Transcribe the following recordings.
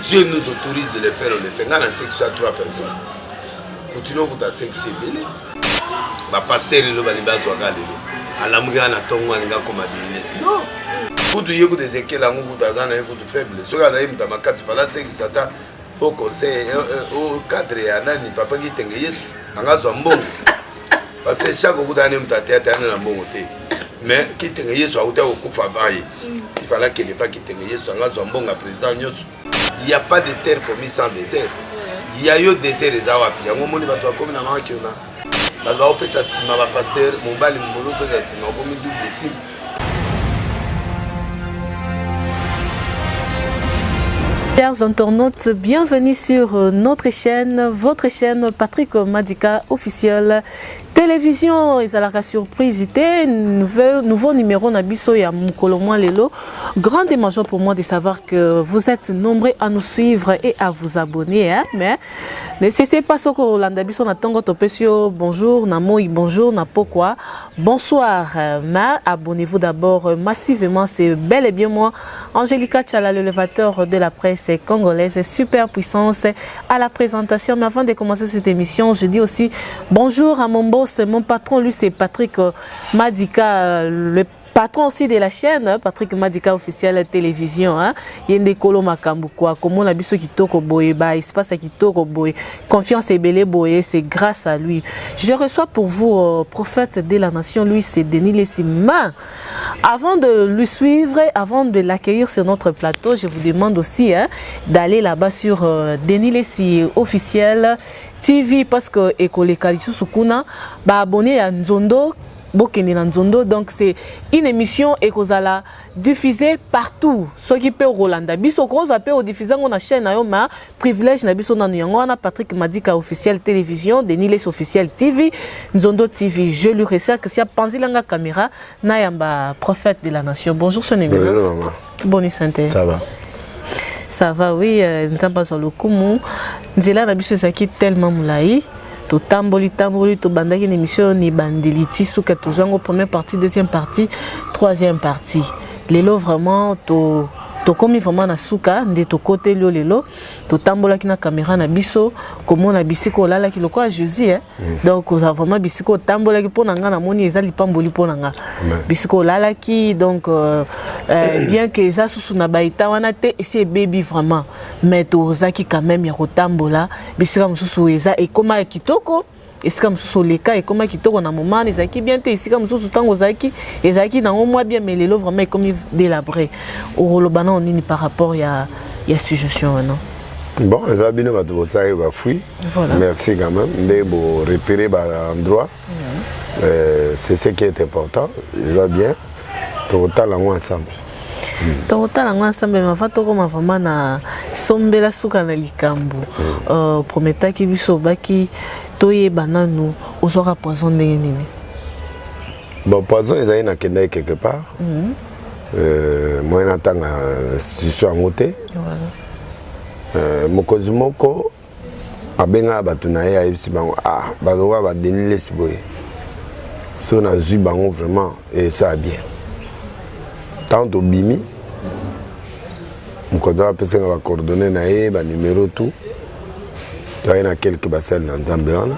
Dieu nous autorise de le faire, on le fait. Dans la section à 3 personnes. Continuons pour ta section belé. Ma pasteur le baliba zwaga lelo. Alamuga na tongo alinga comme adilesi. Non. Kutu yeko des ekela ngu tazana yeko tu faible. Soka da imta makati fala section sata au conseil au cadre ya nani papa ki tenge Yesu. Anga zwa mbongo. Parce que chaque coup d'année mta tete na mbongo te. Mais qui tenge Yesu a uta okufa baye. Il fallait qu'il n'ait pas quitté Yesu anga zwa mbongo président Nyoso. Il n'y a pas de terre promise sans désert. Il y a eu désert les awapi. Il y a un monde qui comme dans qui on a. Bah on peut ça sima ba pasteur, mon bal mon peut ça sima comme double sim. Chers internautes, bienvenue sur notre chaîne, votre chaîne Patrick Madika officielle. Télévision, ils ont la surprise, nouveau numéro Nabiso et à Moukolomwa Lelo. Grande émotion pour moi de savoir que vous êtes nombreux à nous suivre et à vous abonner. Hein? Mais ne cessez pas ce que l'Andabiso n'a tango topesio. Bonjour, Namoi, bonjour, Napokwa. Bonsoir, mais abonnez-vous d'abord massivement. C'est bel et bien moi, Angelica Tchala, l'élévateur de la presse congolaise, super puissance à la présentation. Mais avant de commencer cette émission, je dis aussi bonjour à mon boss. Mon patron, lui, c'est Patrick Madika, le patron aussi de la chaîne, Patrick Madika officielle télévision. Il y a des colons makambu quoi. Comme on a vu ce qui toque au boye, il se passe qui toque au boye. Confiance et belé boye, c'est grâce à lui. Je reçois pour vous, prophète de la nation, lui, c'est Denis Lessima. Avant de lui suivre, avant de l'accueillir sur notre plateau, je vous demande aussi d'aller là-bas sur Denis Lessi officiel TV parce que École Kalisu Sukuna ba abonné à Nzondo Bokene Nzondo, donc c'est une émission ekozala diffusée partout. Ceux qui peut Rolanda biso ko za peut diffuser on a chaîne na yo ma privilège na biso na yango na Patrick Madika officiel télévision, Denis Les officiel TV, Nzondo TV. Je lui reçois que si a pensé la caméra na yamba prophète de la nation. Bonjour son éminence. Bonne santé. Ça va. Ça va, oui, nous sommes pas sur le coup. Nous sommes là, nous sommes tellement moulaï. Tout tamboli, tout bandaki une émission ni bandeliti sous que tout en première partie, deuxième partie, troisième partie. Les lots vraiment to comme vraiment na souka de to côté lo lelo to tambola ki na caméra na biso comme on a bisiko là ki loko a Jésus donc on a vraiment bisiko tambola ki pona nga na moni ezali pamboli pona nga bisiko là ki donc bien que ça sous na baita wana te c'est baby vraiment mais to zaki quand même ya ko tambola bisika mususu eza et comment kitoko. Est-ce que nous sommes les cas et comment qui tournent en moment les acquis bien est-ce que nous sommes tant aux acquis les acquis dans au moins bien mais les lots vraiment comme délabré au rolobana on est par rapport il y a suggestion non bon les abonnés va tout ça il va fouiller merci quand même de vous repérer par endroit c'est ce qui est important il va bien total ensemble total ensemble mais va to comme vraiment na sombela suka na likambo prometa ki biso baki toye bananu osoka poison ndenge nini bon poison ezali na kenda quelque part moi natanga institution en côté mokozi moko abenga batu na ye ayebisi bango bazoka badeni lesi boye so nazwi bango vraiment et ça a bien tant obimi mokozi apesenga bacoordonné na ye banuméro tout il y a quelques bassins dans Zambéana.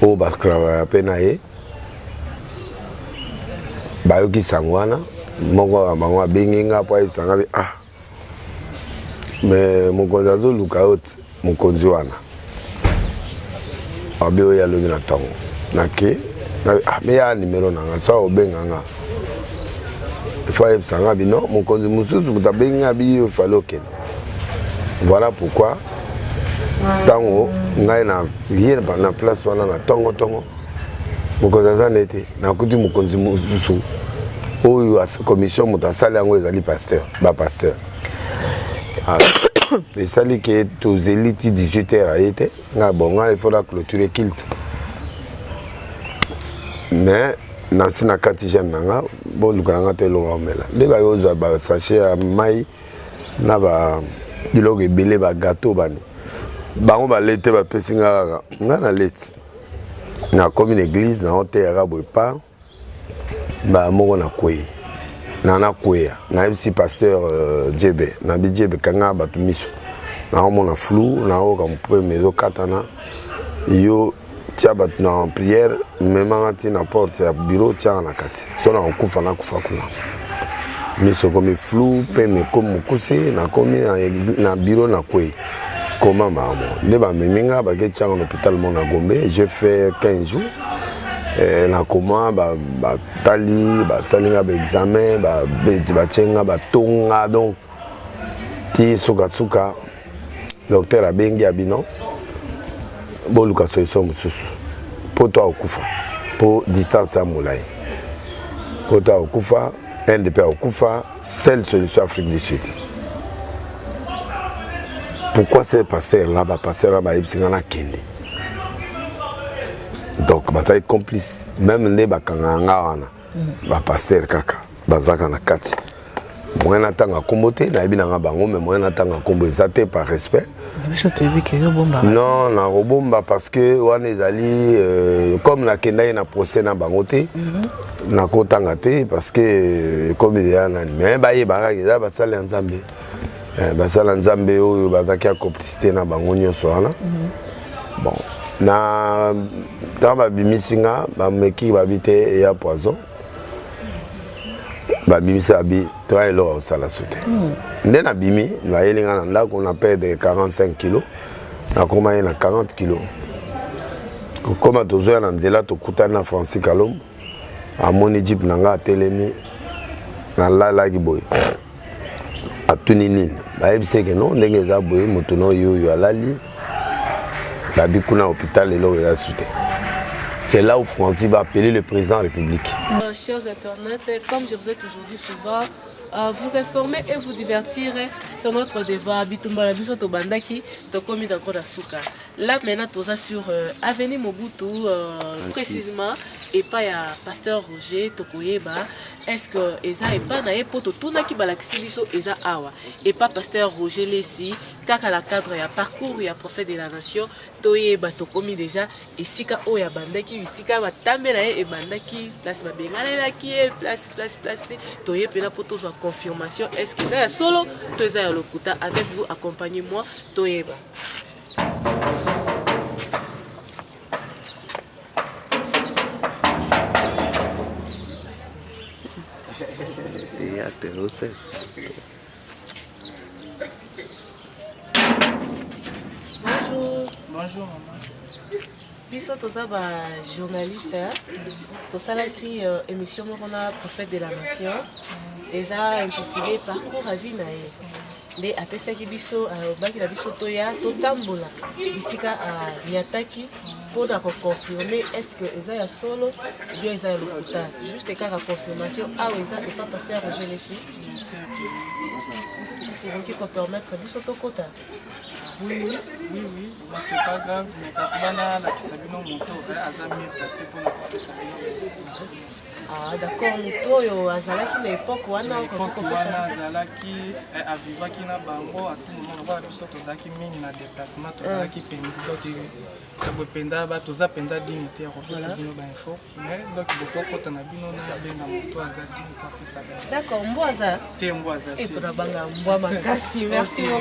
Au Baskrava, Penae. Bayoki Sangwana. Mongo Benginga, Poy Sangabi. Mais mon conzazo Lukaot, mon conzuana. Abio Yalumi na Tongo. Nake. Mais il y a un numéro dans ça au Benganga. Il faut y Sangabi, non. Mon conzu Moussous, vous avez Bengabi, il faut l'oken. Voilà pourquoi. Tango ngai na rien na place wana na tongo mukonza nete na kuti mukonzi mususu oyo as commission mutasala ngo ezali pasteur ba pasteur les sali qui est aux élites 18h a été nga bonga il faut la clôturer kilt mais na sina kati jeune nga bo lukanga te lo amela de ba yo ba sachet à mai na ba diloge belé ba gâteau bani bango ba lete ba pesinga nga na lete na comme une église na hôtel arabe pas ba moko na kwe nana kwea na MC pasteur Djebe na bi Djebe kanga batu miso na mona flou na o comme pour mezo katana yo tia batu na prière memanga ti na porte ya bureau tia na kati so na kufa na kufa kuna miso comme flou pe me comme kusi na komi na bureau na kwei comment maman ne ba meminga ba ke tia en hôpital Mona Gombe j'ai fait 15 jours na comment ba tali ba salinga ba examen ba tchenga ba tonga donc ti suka docteur abengi abino boluka solution mususu po to okufa po distance ya molai po to okufa NDP okufa seule solution Afrique du Sud. Pourquoi ces pasteurs là ba pasteur là ba ibsinga na kende donc bah ça est complice même ne bakanga wana ba pasteur kaka bazaka na kati moi natanga kombote na ebina nga bango mais moi natanga kombo ezate par respect non na robomba parce que wana ezali comme na kenda na procès na bangote na kotanga te parce que comme il y a mais ba yeba ka ba sala nzambe basala nzambe oyo bazaki ya complicité na bango nyonso wana bon na tamba bimisinga ba meki babite ya poison ba bimisa bi to elo au sala soute nde na bimi na yelinga na ndako na perdre 45 kg na koma na 40 kg koma tozo na nzela to kutana na Francis Kalombo amoni jeep nanga telemi na la giboy atuni nini bayebise ke non ndenge za boye moto no yo alali babi kuna hôpital et là soute. C'est là où Francis va appeler le président de la République. Chers internautes, comme je vous ai toujours dit souvent, vous informer et vous divertir sur notre débat Bitumba biso to bandaki to komi dans Kodasuka. Là maintenant tous sur avenue Mobutu précisément et pas ya pasteur Roger Tokoyeba. Est-ce que eza et pas na epoto tuna ki balakisi biso eza awa et pas pasteur Roger Lessi kaka la cadre ya parcours ya prophète de la nation toyeba to komi déjà et sika o ya bandaki sika batambe na e bandaki place ba bengala ki place toyeba poto so confirmation est-ce que ça solo to eza ya lokuta avec vous accompagnez-moi toyeba. Bonjour. Bonjour maman. Biso toza ba journaliste, tosalaki émission on a prophète de la nation. Eza intitulé Parcours à vie na ye. Nde apesaki biso baki na biso toya totambola bisika nyataki pour confirmer est-ce que eza ya solo ou bien eza ya lokuta juste car la confirmation eza et pas pasteur Roger Lessi pour qui peut permettre biso to kota. Oui, mais c'est pas grave, mais Kasbana, la Kisabino, mon frère, Azami, placé pour la Kisabino. Ah, d'accord, Motoyo, Azalaki, l'époque, Wana, Azalaki, Avivaki, na Bango, à tout moment, on va biso tozaki mini na déplacement, tozaki pendo, penda, toza penda dignité, on peut sabino ba info, mais donc beaucoup quand on a bino na benga moto azaki, on peut savoir. D'accord, Mboaza. Té Mboaza. Et pour la banga Mboama. Merci beaucoup.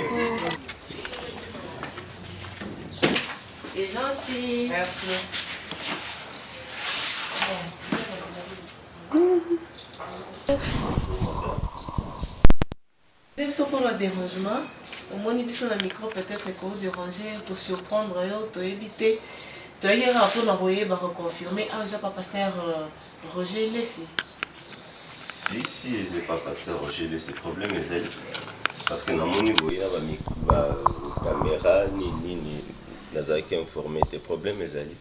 C'est gentil. Merci. Désolé pour le dérangement. Au moins, il y a un micro peut-être qu'on vous déranger, te surprendre, te éviter. Tu as eu un rapport d'envoyer, reconfirmer. Ah, vous pas pasteur Roger Lessi. Si, ils n'ont pas pasteur Roger Lessi, le problème est elle. Parce que dans mon niveau, il y a la caméra, ni. Nazaki informé des problèmes ezali.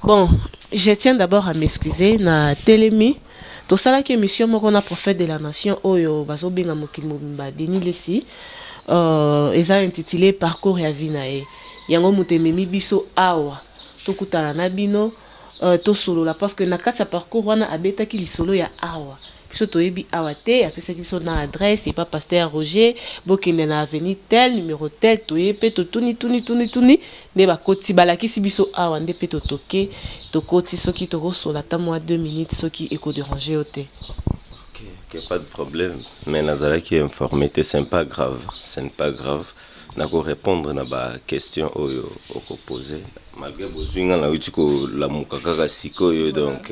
Bon, je tiens d'abord à m'excuser na Télémi. To sala ki émission moko na prophète de la nation oyo bazo benga mokili mobimba Denis Lessi. Eza intitulé Parcours ya vie na ye. Yango mutememi biso awa. Tokutana na bino to solo la parce que na kati ya parcours wana abetaki lisolo ya awa. Biso toyebi awa te apesaki biso na adresse et pas pasteur Roger bokende na avenue tel numéro tel toyepe to tuni ne ba koti balakisi biso awa nde pe to koti soki to kosola ta moi 2 minutes soki eko déranger ote. OK. Ok, pas de problème. Mais Nazala qui est informé, c'est pas grave. Ce n'est pas grave. Nako répondre na ba question oyo poser. Malgré besoin na utiko la mukaka sikoyo donc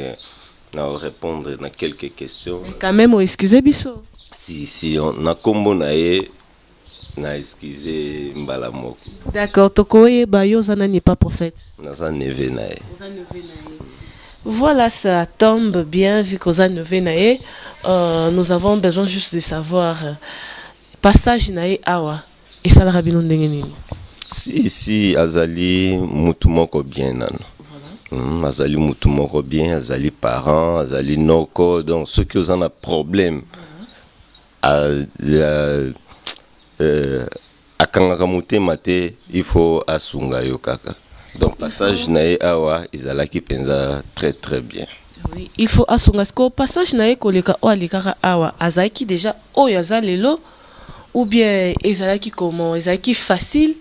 na répondre na quelques questions. Mais quand même excusez biso. Si on a combo nae na excusez mbala moko. D'accord, tokoye ba yozana n'est pas prophète. Naza neve nae. Voilà, ça tombe bien vu qu'Oza neve nae. Nous avons besoin juste de savoir passage nae awa. Et ça la rabino ndenge nini? Si azali mutu moko bien nan. Azali mutu moko bien, azali parent, azali noko, donc ceux qui ont un problème akangaka mutema te, il faut asunga yo kaka. Donc passage nae awa izalaki penza très bien. Oui, il faut asunga ko passage nae koleka o alikaka awa azaki déjà o yazalelo. Ou bien ezalaki comment? Ezalaki facile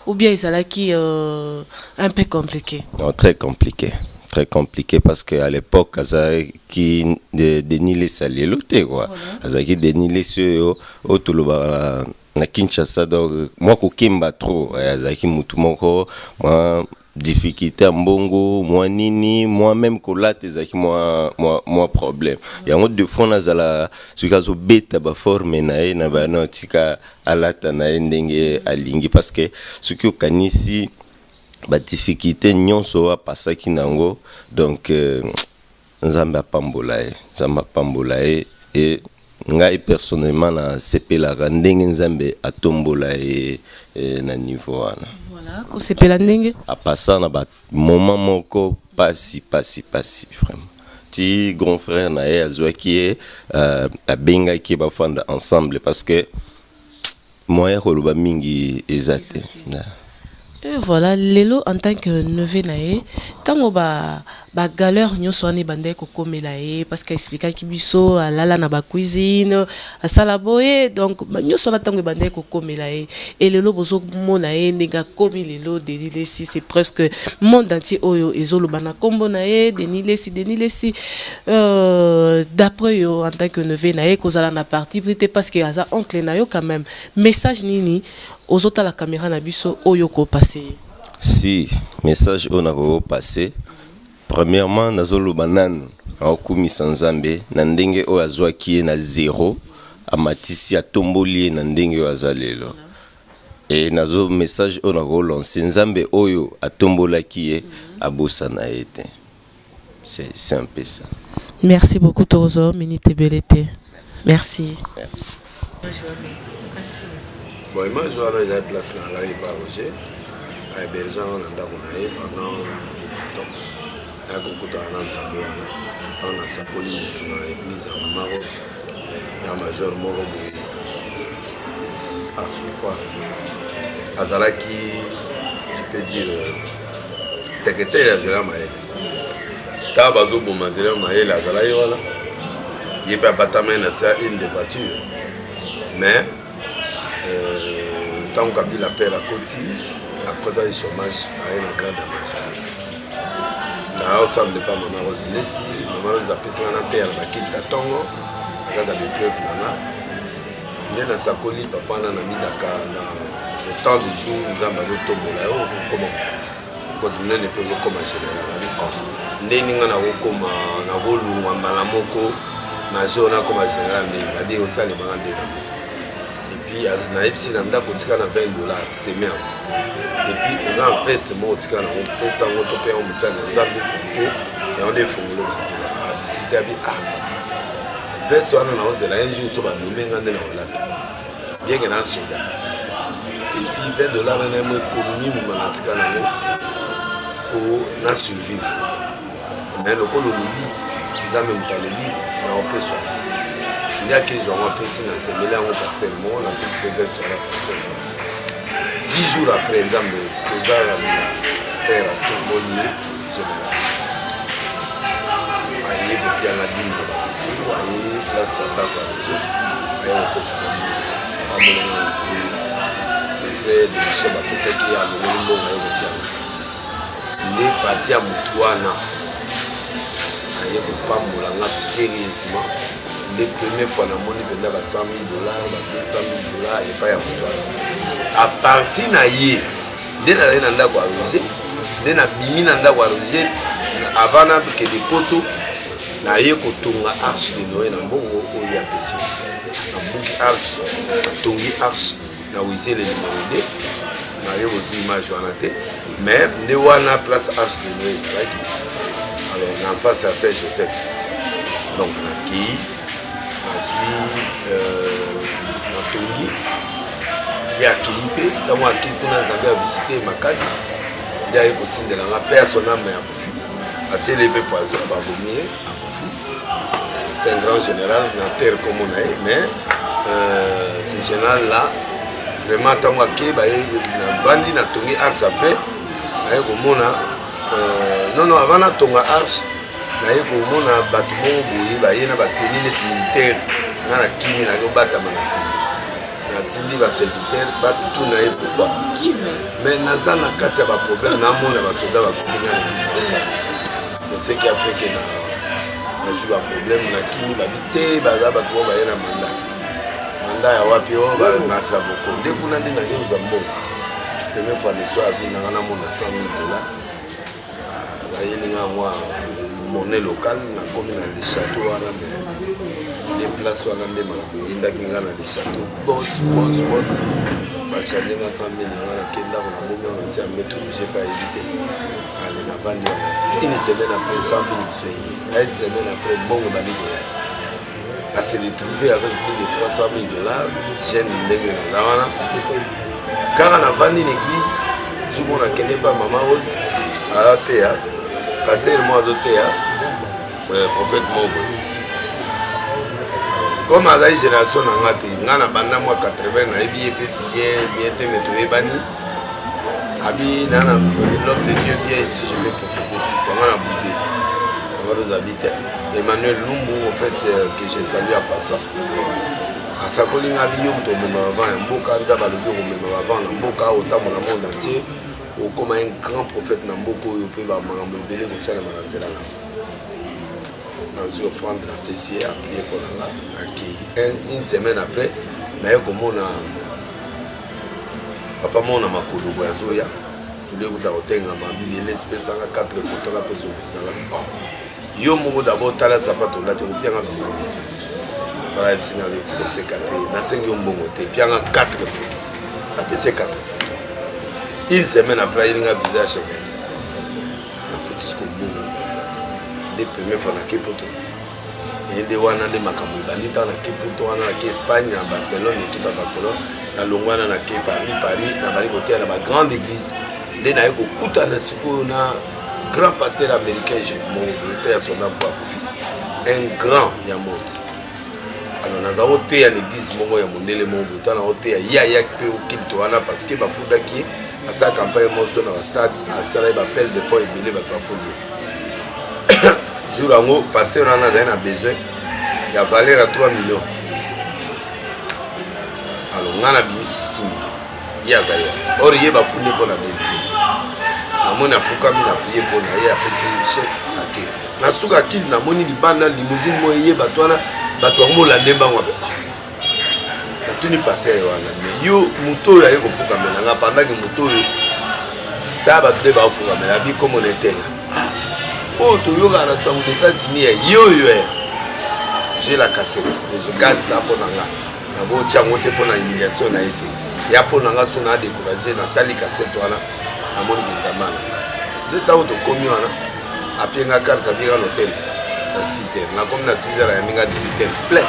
ou bien ezalaki un peu compliqué? Non, très compliqué. Très compliqué parce qu'à l'époque, azalaki dénilé salelo te quoi. Azalaki dénilé sur autoloba na Kinshasa donc moi ko kimba trop azalaki mutu moko moi difficulté mbongo moi nini moi même kolate ezaki moi problème yango de fond nazala sukazo beta ba forme na ba notika alata na ndenge alingi parce que ce qui okanisi ba difficulté nyonso a pasaki nango donc nzamba pambola et ngai personnellement na sepelaka ndenge nzambe atombola na niveau wana. Voilà, ko sepela ndenge a passant na ba moment moko pasi vraiment. Ti grand frère na azwaki a benga ki ba fanda ensemble parce que moya koloba mingi ezate. Et voilà, lelo en tant que neveu nae, tango ba galère nyonso ani bande ko komela parce que expliquer ki biso alala na ba cuisine, asala boye donc nyonso na tango bande ko komela et lelo bozo mona nega komi lelo denilesi c'est presque monde entier oyo ezolo bana kombo nae denilesi d'après yo en tant que neveu nae kozala na parti prité parce que aza oncle na yo quand même message nini aux autres la caméra na biso oyo ko passer. Si message on a passé premièrement nazolo banane akumi sanzambe na ndenge o azwaki na 0 amatisi atomboli na ndenge o azalelo et nazo message on a relancé nzambe oyo atombolaki ye abosa na ete c'est un peu ça. Merci beaucoup Tozo Minute Belete. Merci. Bon, moi je vois là place là il va Roger à héberger en ndako na ye pendant temps. Na kokuta na nzambe wana na sapoli na église à Maros ya major moko boye à Soufa azalaki je peux dire secrétaire général Maël ta bazo boma général Maël azalaki wala il peut batama na ça une des voitures mais tant Kabila perd à côté, à côté du chômage, à une grande major. Na ensemble pas maman Rose Lessi, maman Rose a passé un père à Kinta Tongo, à la preuve nana. Bien à Sakoli, papa n'a mis Dakar dans autant de jours, nous avons le tombeau là, comment parce que nous ne pouvons pas comme général. Néninga na okoma na volunga malamoko na zona comme général mais dit au salle mandé. Na epsi na ndako tika na $20 c'est bien et puis on a un fest mo tika na on peut ça on peut payer on ça na nzambe parce que et on est fongolo batila a discuter avec vest wana na ozela un jour so ba nomenga ndena olata bien que na soda et puis $20 na mo économie mo na tika na mo pour na survivre mais le kolo lobi nzambe mutaleli na opeswa. Il y a que j'en apprécie dans ce mélange au pasteur, on a plus de sur la pasteur. 10 jours après, exemple, les gens ont la terre à tout le monde général. Il y a depuis la dîme de la il y a place à la coalition. Il y a un peu ça. Les frères de Michel Baptiste qui a le même bon les partis à Moutouana. Il y a un peu sérieusement. les premières fois na moni penda ba 100 000 $, ba 200 000 $, et pas ya moto. À partir na ye, dès na ndako ya Roger, dès na bimi na ndako ya Roger, avant na ke de poto, na ye kotonga arche de Noé na mbongo oyo ya pesi. Na buki arche, tongi arche, na wize le numéro 2. Na ye aussi image wana te, mais nde wana place arche de Noé, alors en face à Saint-Joseph. Donc na ki na tongi ya kiipe tango aki kuna nzambe a visiter makasi nde aye kotindela nga personne ame ya kufi atiele mpe poison babomie akufi. C'est un grand général na terre comme on a, mais ce général là vraiment tango aki baye na bandi na tongi arche après aye komona non avant na tonga arche naye komona bato moko boye baye na bateni neti militaire nga na kimi naye obatama na nsima natindi baserviteur bato tu na ye pourquoi mais naza na kati ya baproblème namona basoda bakotenga na kii ce qui a fait que nazwi baproblème na kimi babi te baza bato oyo baye na manda ya wapi oyo bamarsa boko nde kuna nde naye ozwa mbongo première fois leso ya vie nanga namona 100 000 $. Bayelinga mwa monnaie locale na komi na le château wana les places wana nde makambo eyindaki nga na le château bos bachange na 100 000 nga na kendako na bomi wana se ya metro j'ai pas évité ale na bandi wana une semaine après 100 000 soyi une semaine après mbongo baligoya a se retrouver avec plus de 300 000 $. Jeune ndenge naza wana kaka na vandi l'église jour na kende pa mama Rose ala teya passer moi azoteya prophète moko comme à la génération na ngati ngana banda moi 80 na ebi epe bien te meto ebani abi nana l'homme de Dieu vient ici je vais profiter sur ngana boudé ngaro zabite Emmanuel Lumbu en fait que j'ai salué en passant à sakoli ngabi yo mto mema avant mboka nzaba lobi ko mema avant na mboka autant dans le monde entier ou comme un grand prophète na mboko yo pe ba makambo ebele ko sala na nzela na dans une offrande de la PCA à prier pour la une semaine après, je suis papa mon a makolo ya zoya je l'ai dit otenga mabili l'espèce à 4 photos la personne officielle yo mo d'abord tala sapato la te pianga bizangi para epsinga le kosekate na sengi mbongo te pianga 4 photos la PC 4 photos une semaine après il y a un visage na fotis ko mbongo des premières fois na Kepoto et des wana de makambo bandita na Kepoto wana na Espagne na Barcelone équipe à Barcelone na longwana na Paris na bali côté na ba grande église de na ko kuta na siko na grand pasteur américain juif mon père son nom pas kofi un grand ya monte alors na za hotel ya l'église mongo ya mondele mon bota na hotel ya pe o kilto wana parce que ba fuda ki à sa campagne moso na stade à ça ba appel de fois ebele ba foudia jour ango passer on a besoin il y a valeur à 3 millions alors on a mis 6 millions il y a zayo or il va fouler pour la début na mona fuka mi na prier pour na ya pesi chèque ake na suka kid na moni libanda limousine mo yé batwana batwa mo la ndemba ngwa na tuni passer wana mais yo muto ya ko fuka mena nga pendant que muto yo taba de ba fuka mena bi comme on était là. Oh, tu as la sang aux États-Unis, j'ai la cassette, je garde ça pour Nanga. Nabo Tchangote pour la humiliation a été. Il y a pour Nanga son a découragé, Nathalie cassette, voilà, à mon Gizamana. De temps où tu commis, à pied à carte, à bien à l'hôtel, à 6 heures. La commune à 6 heures, à 18 heures, plein.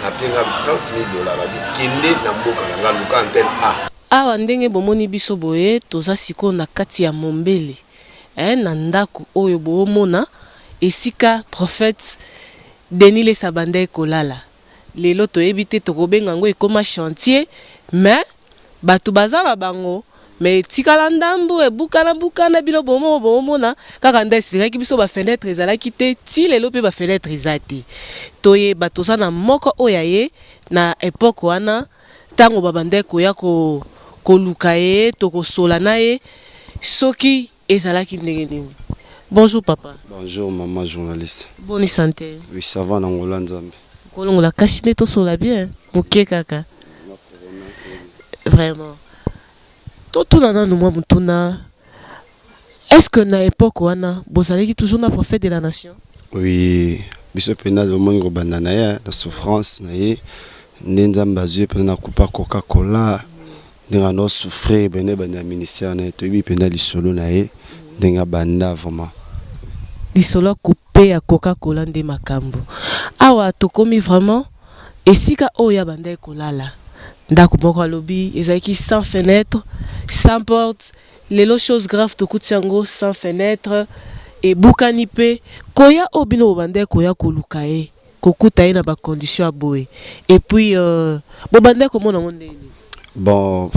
À pied à 30 000 $, à Kinde, Namboka, Nanga, Luka, antenne A. Awa ndenge bomoni biso boye, toza siko na kati ya Mombele. Na ndako oyo boomona esika prophète Denis le Sabandai kolala lelo toyebi te tokobenga ngo ekoma chantier mais batu bazala bango mais tikala ndambu ebukana bilo boomona kaka nda esiraki biso ba fenêtre ezalaki te ti lelo pe ba fenêtre ezate toye batoza na moko oyaye na époque wana tango babandai koya koluka ye tokosola na ye soki ezalaki ndenge Bonjour papa. Bonjour maman journaliste. Bonne santé. Oui, ça va Nangola Nzambe. on l'a caché tout sur la bien. Ok, kaka. Vraiment. Tout nana nous mutuna. Est-ce que na époque wana bozali qui toujours na prophète de la nation? Oui, biso pena de monde banana ya la souffrance na ye nenza mbazue pena coupa Coca-Cola ndinga no souffrir bene bana ministère na to bi pena lisolo na ye ndinga banda vraiment. Lisolo coupé à Coca-Cola nde makambo. Awa tokomi vraiment esika oya banda kolala. Ndako moko lobby ezaki sans fenêtre, sans porte, les choses graves to kutiango sans fenêtre et bukanipe koya obino banda koya kolukae kokuta na ba condition aboye et puis bo banda ko mona monde. Bon,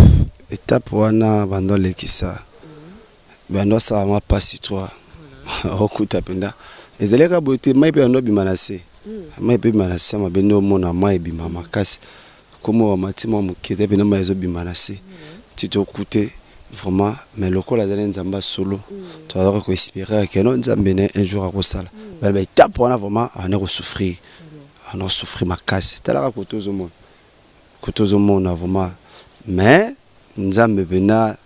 étape wana bando lekisa. Bando ça m'a pas si toi. Okuta penda. Ezeleka bote mai pe ndo bimanase. Mai pe bimanase ma beno mona mai bi mama kasi. Como matima mukete bena mai zo bimanase. Tito kute vraiment mais le col a donné nzamba solo. Tu vas ko espérer que non nzambe ne un jour à kosala. Ba étape wana vraiment on a souffrir. On a souffrir ma kasi. Tala ko tozo mon. Ko tozo mon vraiment mais nzambe bena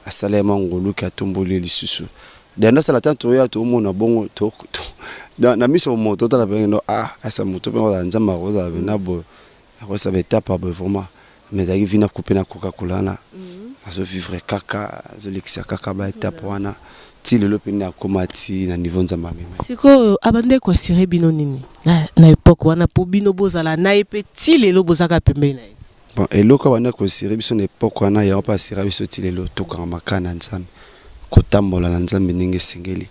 asalema ngolu ka tomboli lisusu. Dana sala tanto ya to mona bongo to na miso moto tala beno asa moto pe nga nzamba roza bena bo ça va étape vraiment mais dagi vina couper na Coca-Cola na azo vivre kaka azo lexia kaka ba étape wana ti lelo pe na komati na niveau nzamba mema siko abande ko sire bino nini na époque wana po bino bozala na epe ti lelo bozaka pembe na bon eloko bande ko sire biso na époque wana ya pa sire biso ti lelo to ka makana nzambe kotambola na nzambe ndenge sengeli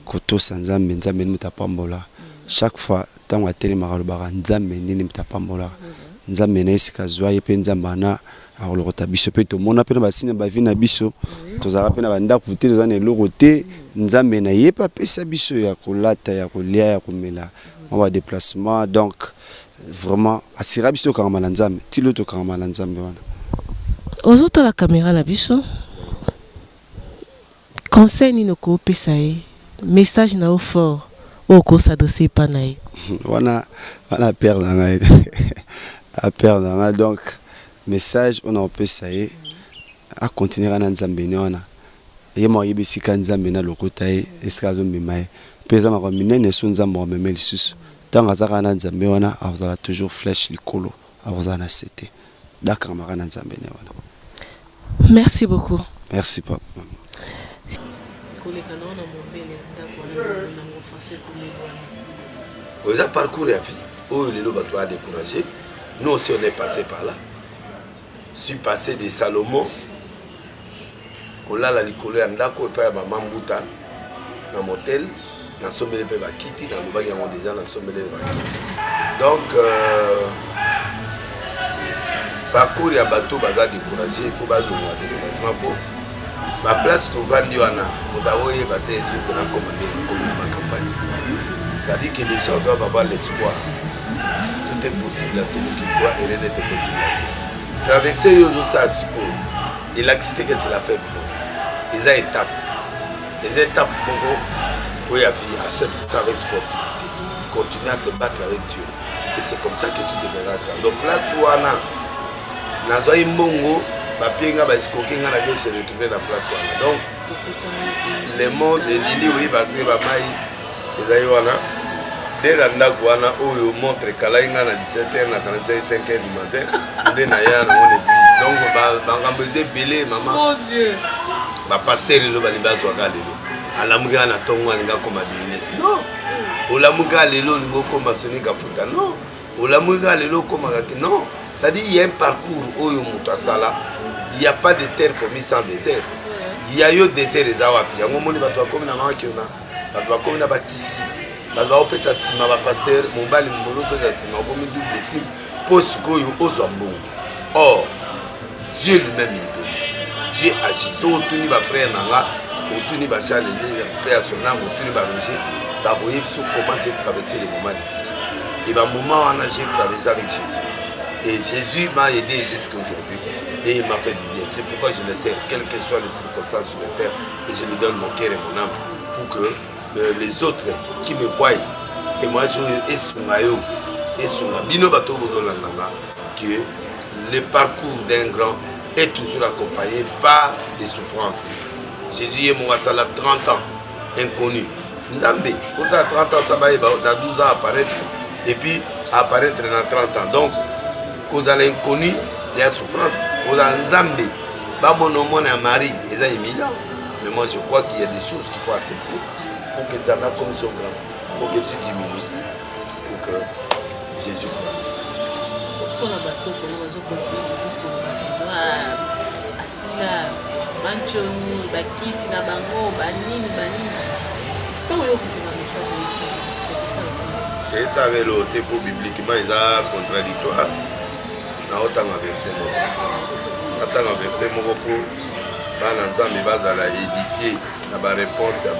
kotosa nzambe nzambe mutapambola chaque fois tango ateli makalobaka nzambe nini mutapambola nzambe na esika zwa ye pe nzamba na akolokota biso pe to mona pe na basine ba vina biso tozala pe na banda kuté tozana eloko te nzambe na ye pa pesa biso ya kolata ya kolia ya komela ba déplacement donc vraiment asira biso kangama na nzambe tilo to kangama na nzambe wana ozoto la caméra la biso conseil ni no ko pesa ye message na au fort o ko s'adresser pa na ye wana perdre na à perdre donc message on a pesa ye a continuer na nzambe ni wana ye mo yebisika nzambe na lokota ye eska zo mimaye pesa ma minene so nzambe o memeli susu tant azaka na nzambe wana azala toujours flèche likolo azala na cité d'accord ma na nzambe ni wana. Merci beaucoup. Merci papa. Ils ont parcouru la vie. Oh, les lobes à décourager. Nous aussi, on est passé par là. Je suis passé de Salomon. Kola la likolo ya ndako epa ya mamambuta na motel na sombele pe bakiti na lobaki yango déjà na sombele bakiti. Donc parcours ya bateau baza découragé, il faut bazonga découragement pour ma place tovandi wana modawo yeba te ezuko na commandé comme na ma campagne. C'est-à-dire que les gens doivent avoir l'espoir. Tout est possible à celui qui croit et rien n'est possible à Dieu. Traverser Yozosa Siko, et là c'est la fête du monde. Les étapes. Les étapes, où il y a vie, accepte ça avec sportivité. Continue à te battre avec Dieu. Et c'est comme ça que tu deviendras grand. Donc place où on a Nazoï Mongo, Bapienga, Baskokenga, la se retrouver dans la place où on a. Donc, le monde est dit, oui, parce que Bamaï, les Aïwana, dès la Ndakouana, où ils montrent Kalaïna à 17h, à 45h du matin, dès Nayan, on église. Donc, on va belé, maman. Mon Dieu. Ma pasteur, il va aller à la Mouga, na Tongo, il va comme à non. Au la Mouga, il va comme à Sonic Afuta. Non. Au la Mouga, il va comme à non. C'est-à-dire qu'il y a un parcours où il n'y a pas de terre promise sans désert. Il y a eu désert et Zawapi. Il y a un moment où il y a comme un Bakisi. Il y a un sima, pasteur, mon bal, mon double sim, post koyo aux ambons. Or, Dieu lui-même il peut. Dieu agit. Si on tourne ma frère Nanga, on tourne ma Charles, père son âme, on tourne ma Roger, bah voyez comment j'ai traversé les moments difficiles. Et bah moment où j'ai traversé avec Jésus. Et Jésus m'a aidé jusqu'à aujourd'hui. Et il m'a fait du bien. C'est pourquoi je le sers, quelles que soient les circonstances, je le sers. Et je lui donne mon cœur et mon âme pour que les autres qui me voient, témoignent et son maillot, et Sunga. Bino Bato Bozolanga, que le parcours d'un grand est toujours accompagné par des souffrances. Jésus est mort à 30 ans, inconnu. Nzambe, pour ça 30 ans, ça va dans 12 ans apparaître, et puis apparaître dans 30 ans. Donc, cause à l'inconnu, il y a souffrance. Cause à Nzambe, mon nom à Marie, ils ont éminent. Mais moi, je crois qu'il y a des choses qu'il faut accepter pour que Nzambe comme son grand. Il faut que tu diminues pour que Jésus passe. Pour la bateau, pour nous continuer toujours pour la asila, manchonu, bakisi na bango, banini, banini. Quand on a un message, c'est ça, mais le pour bibliquement, ils sont contradictoires. Dans autant de versets, autant de versets, pour l'ensemble, ils vont édifier la réponse à la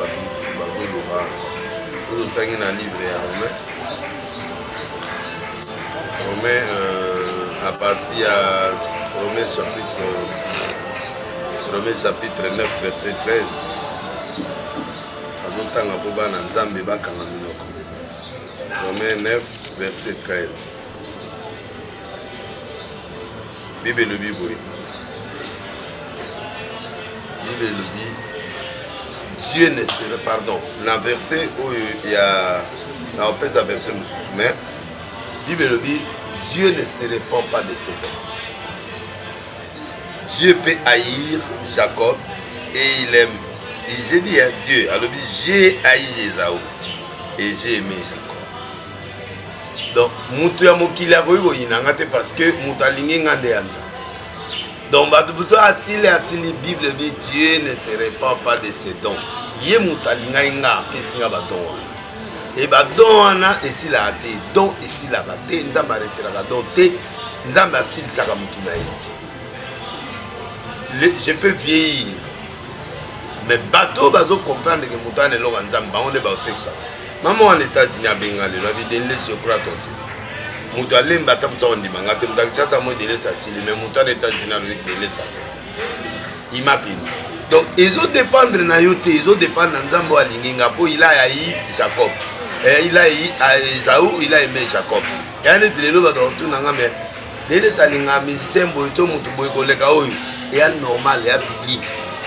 dans le livre à Romain, à partir à Romain chapitre 9, verset 13. Romain 9, verset 13. Bible le Bible. Bible le Bible. Dieu ne serait, pardon, dans le verset où il y a, dans le verset mais Bible le Bible, Dieu ne se répand pas de ses dons. Dieu peut haïr Jacob et il aime. Et j'ai dit à Dieu, alors j'ai haï Esaü et j'ai aimé Jacob. Donc, Moutou Yamokila parce que Moutalingi Ngandeanza. Donc, asili Bible dit Dieu ne se répand pas de ses dons. Yé Moutalinga Inga, Pessinga Badon. Et Badon, et si la hâte, don et si la bate, Nzamba retirera doté, Nzamba sil Sakamutina. Je peux vieillir. Mais bateau bazo comprendre que Moutane est là en Zamba, on est bas au sexe. Maman en États-Unis a Bengali, la vie de l'Est, je crois, Moutane Batam sont dit, Mangate, ça, ça m'a dit, ça, mais Moutane États-Unis avec des laissas. Il m'a payé. Donc, ils ont dépendre de Nayote, ils ont dépendre de Nzambo à Lingingapo, il a haï Jacob. Il a haï Esaü, il a aimé Jacob. Et on est de l'eau dans tout le monde, mais les laissas musiciens, Boito, Moutou, Koleka, et à normal, et à public.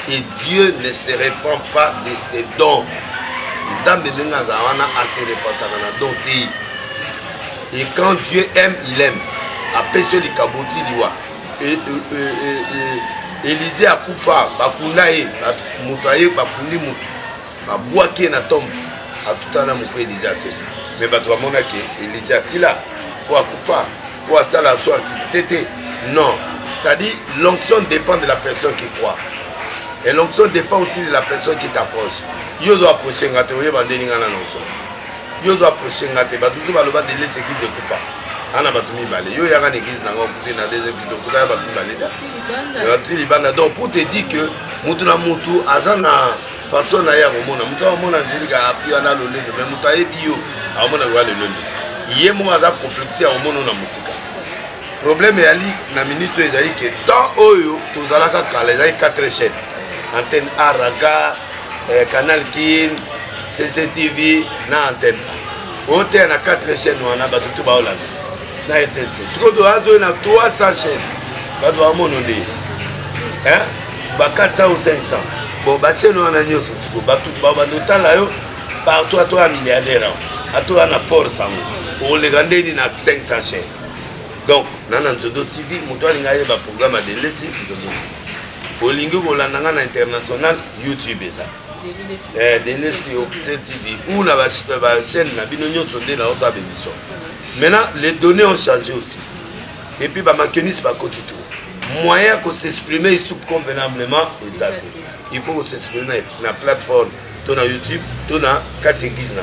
Et Dieu ne se répand pas de ses dons. Et quand Dieu aime, il aime. Après ce li kaboti liwa. Et Élisée a koufa, bakunaye, mutaye, bakundi mutu. Babuaki na tombe. A tout un amour Élisée a fait. Mais bato amona ke Élisée a si là pour koufa, pour ça la soi activité. Non, ça dit l'onction dépend de la personne qui croit. Et l'onction dépend aussi de la personne qui t'approche. Yo dois approcher ngate, yo bandeni ngana l'onction. Yo dois approcher ngate, batuzu baloba de l'église de Koufa. Ana batumi balé. Yo yaka l'église na ngoko na deuxième plutôt kuta batumi balé. Batumi libanda. Donc pour te dire que mutu na mutu azana façon na ya komona. Mutu amona nzilika afia na lolendo, mais mutu ayebi yo amona kwa lolendo. Yé mo aza complexe ya omona na musika. Problème ya li na minute ezali que tant oyo tozalaka kala ezali 4 chaînes. Antenne A, Raga, Canal Kin, CCTV, na antenne A. On est à 4 chaînes, on a battu tout le monde. Na antenne C. Ce qu'on doit avoir, on a 300 chaînes. On doit avoir 400 ou 500. Bon, bah, chaîne, on a une chose. Partout, à toi, un milliardaire. À toi, on a force. On les grandes, on a 500 chaînes. Donc, on a un TV, on a un programme de laisser. Olingo Bolandanga international YouTube ça. Délai c'est TV ou la chaîne la binonio sondé na osa bémission. Maintenant les données ont changé aussi. Et puis ba makenis ba kotito. Moyen que s'exprimer ici convenablement exact. Il faut s'exprimer na plateforme, na YouTube, na 4 églises na.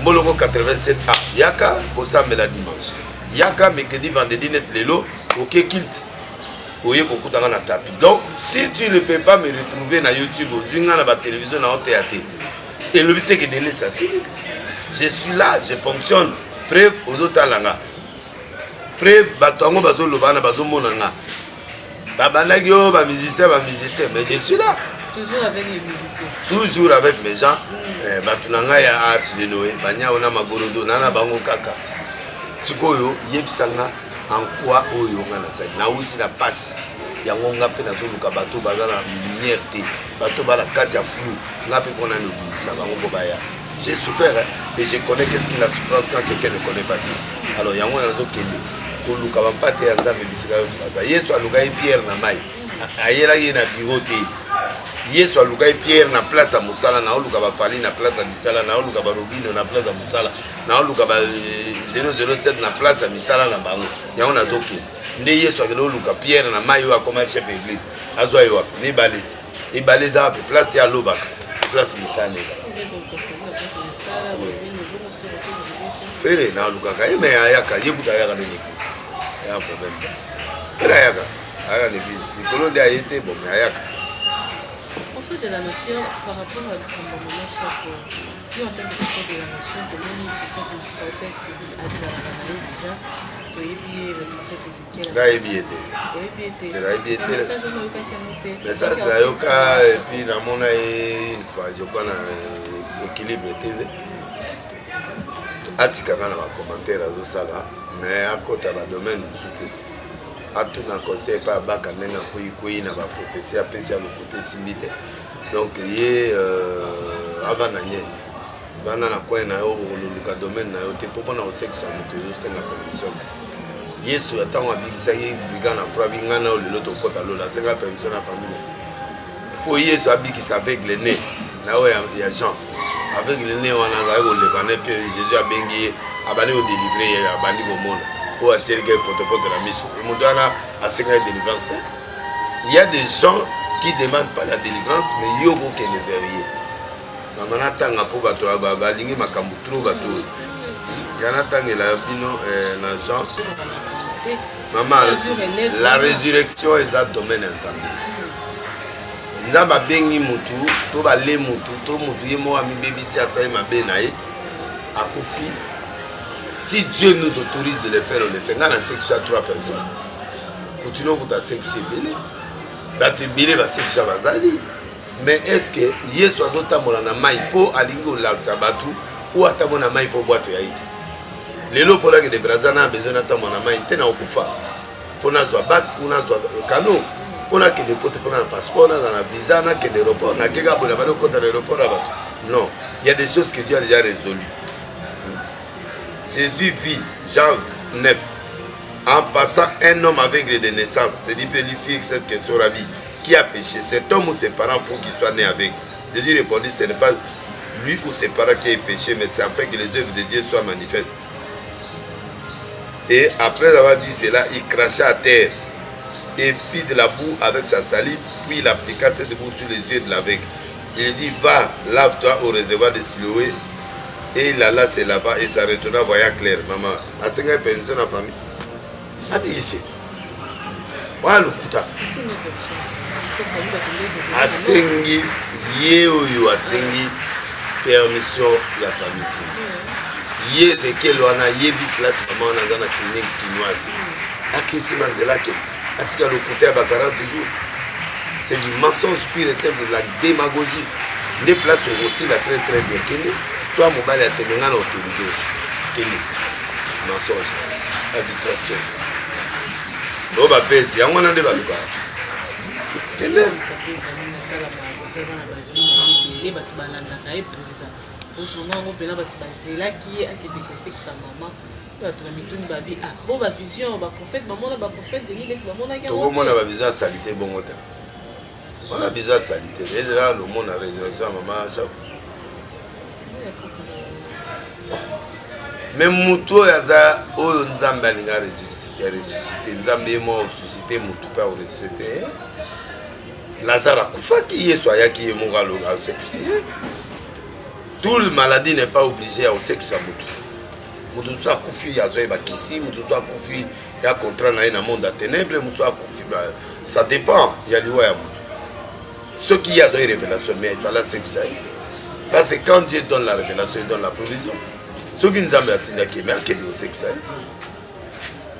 Moloko 87A. Yaka ko sambela dimanche. Yaka mercredi vendredi net lelo OK kilt. Donc, si tu ne peux pas me retrouver sur YouTube, sur la télévision, dans la théâtre, et le but est que je suis là, je fonctionne. Preuve aux autres langues. Preuve, batongo bazo lobana bazo monanga. Babanagio, musicien, mais je suis là. Toujours avec les musiciens. Toujours avec mes gens. Batunanga ya ars de Noé, banya ona magorodo, nana bango kaka. sikoyo yebisanga en quoi oyo nga nasali nauti na pasi yango nga mpe nazoluka bato baza na lumière te bato bala kati ya flou nga mpe mpona nobimisa bango mpo baya j'ai souffert et je connais qu'est-ce que la souffrance quand quelqu'un ne connaît pas Dieu alors yango nazokende koluka bampate ya nzambe bisika nyonso baza yesu alukaki pierre na mai ayelaki ye na biro te yesu alukaki pierre na place ya mosala naoluka bafali na place ya misala naoluka barobino na place ya mosala naoluka ba 007 na place ya misala na bango yango nazokende nde yesu akende oluka pierre na mai oyo akoma chef église azwa ye wapi mibale te ebale eza wapi place ya alobaka place mosala na ezala fere nalukaka ye me ayaka yekuta ayaka na église ya problème te fere ayaka ayaka na église likolo nde aye te bon me ayaka prophète de la nation par rapport à Kambamana Chapo, lui en tant que prophète de la nation, comment il prophète de Sautek, Adzalanaï déjà, le prophète Ézéchiel. Message na yoka et puis na mona une fois je crois na équilibre TV. Atikaka na ba commentaire azo sala mais à côté ba domaine souté. Atuna conseil pas baka nenga kuyi na ba prophétie apesi ya le côté simité. Donc yé avant nanye bana na kwa na yo luka domaine na yo te popo na sexe amuto yo senga permission. Yesu atango abikisa ye bigana kwa bingana o lelo to kota lola senga permission na famille. Po Yesu abikisa avec le nez na o ya Jean avec le nez wana za ko le kana pe Jésus abengi abani o délivrer ya bandi ko mona o atire ke potopoto la miso et mondana a senga délivrance. Il y a des gens qui demandent pas la délivrance mais yo ko kene verrier. Mama tanga po bato balingi makambu trop bato. Yana tangela bino na Jean. Maman, la résurrection est un domaine ensemble. Nous avons béni mutu, to ba le mutu, to mutu yemo ami baby si asaye mabe nae. Akufi. Si Dieu nous autorise de le faire, on le fait. Dans la section à 3 personnes. Continuons pour ta section belé. Bah tu belé va section bazali. Mais est-ce que Yesu azota molana mai po alingo la sabatu ou atamona mai po boîte ya ite. Lelo pour la que des brazana a besoin d'attendre mai te na okufa. Fona zwa bac ou na zwa kano. Pour la que des potes fona passeport na visa na que l'aéroport na kega pour la bado contre l'aéroport là-bas. Non, il y a des choses que Dieu a déjà résolues. Jésus vit Jean 9 en passant un homme aveugle de naissance. C'est dit vérifier cette question rabbi. Qui a péché, cet homme ou ses parents pour qu'il soit né avec? Jésus répondit, ce n'est pas lui ou ses parents qui a péché, mais c'est afin que les œuvres de Dieu soient manifestes. Et après avoir dit cela, il cracha à terre et fit de la boue avec sa salive, puis il appliqua cette boue sur les yeux de l'aveugle. Il dit, va, lave-toi au réservoir de Siloé. Et il alla se lava et ça retourna voyant clair. Maman, à 5 ans, pension dans la famille. Abi ici. Voilà le kuta. Asengi yeoyo asengi permission ya famille. Ye Ezekiel wana yebi place maman na zana clinique chinoise. Akisi manzela ke atika le kuta ba 40 jours. C'est du mensonge pur et simple, de la démagogie. Les places aussi la très très bien kene. Soit mon bal a temenga na autorisé aussi. Kene. Mensonge. La distraction. Oh ba besi, yango na nde ba luka. Kene. Tokomona ba vision salité bongo te. On a vision salité. Et là le monde a résurrection maman chaque. Même muto yaza oyo nzambe alinga ressuscité nzambe mo suscité mutu pa ressuscité. Lazare a kufaki Yesu ayaki ye mongalo a sécurisé. Tout le maladie n'est pas obligé à sécurisé mutu. Mutu so akufi azoe ba kisi, mutu so akufi ya contrat na na monde à ténèbres, mutu so akufi ba ça dépend ya liwa ya mutu. Ce qui a une révélation mais il fallait sécurisé. Parce que quand Dieu donne la révélation, il donne la provision. Ce qui nous a mis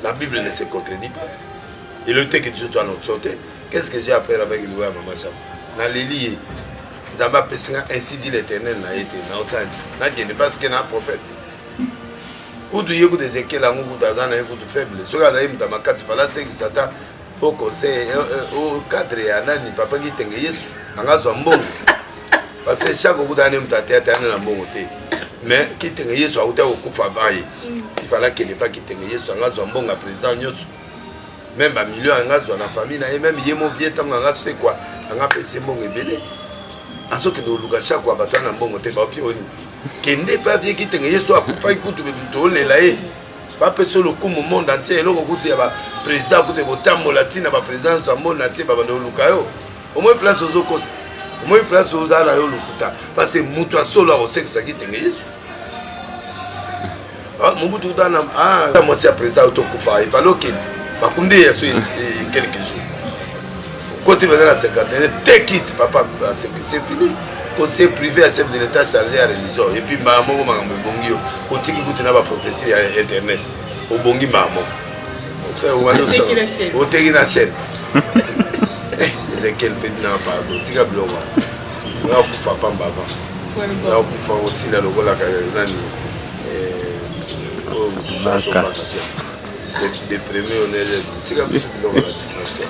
la Bible ne se contredit pas. Et le texte que Dieu doit nous chanter, qu'est-ce que j'ai à faire avec le roi Maman Cham? Dans les liés, nous avons ainsi dit l'Éternel n'a été. Parce qu'il y a un prophète. kutu ye kutu ezekela ngo kutu aza na ye kutu faible soki azali mutu makasi fala sekisa ata au conseil au cadre ya nani papa kitenge yesu angazwa mbongo parce que chaque kutu ane mutu ateyata ane na mbongo te mais kitenge yesu akuta kokufa baye ifala kende pa kitenge yesu angazwa mbongo ya président nyonso même bamilio angazwa na famille na ye même ye mo vie ntango angasekwa angapesa mbongo ebele azokende oluka chaque wa bato ana mbongo te baopi oni kende pa vie kitenge yesu akufaki kutu mutu olela ye bapesa lokumu monde entier eloko kutu ya baprésident akuti kotambola ntina baprésidence ya monde entier babanda oluka yo omoi place ozokosa omoi place ozala na yo lokuta parce que mutu asolo akosekisa kitenge yesu mobutu utana mwasi ya président otokufa ifale okende bakunde ya so quelques jours côté baza na 51 take it papa c'est fini conseil privé à chef de l'état chargé à religion et puis maman makambo ebongi yo otiki kutu na baprophétie ya internet obongi mamo oteki na chaîne ezekiel pedi na pardon tika biloko wana okufa pamba avant okufa osila lokolaka nani oyo mosusu asobakasio déprimé onele tika biso biloko na distraction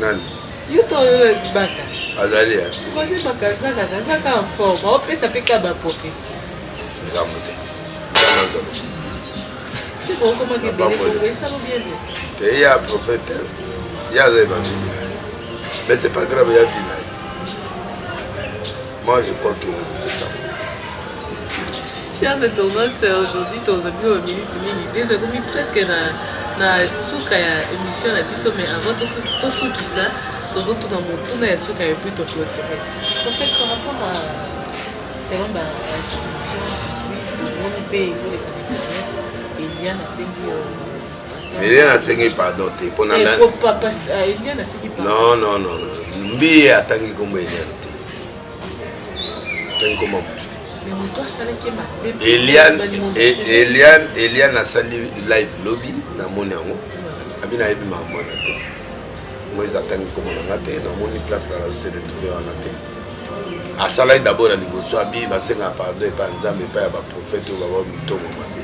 nani azali te ya prophète ya évangéliste mais c'est pas grave ya vie. Moi je crois que c'est ça. Chers internautes, aujourd'hui ton ami au minute minute comme presque na suka ya émission la biso mais avant to suki ça toujours tout dans mon tour na suka et plutôt clôturé. En fait par rapport à c'est vraiment information tout le monde paye sur les internet et il y a na sengi il y a na sengi pardon te pona la il y a na sengi pardon non mbi atangi comme il y a te atangi comment Eliane a sali live lobby na moni yango abina yebi maman na te moi j'attends comme on a te na moni place la se retrouver en te asala d'abord na liboso abi basenga pardon pa nzambe pa ya ba prophète o ba mutongo mate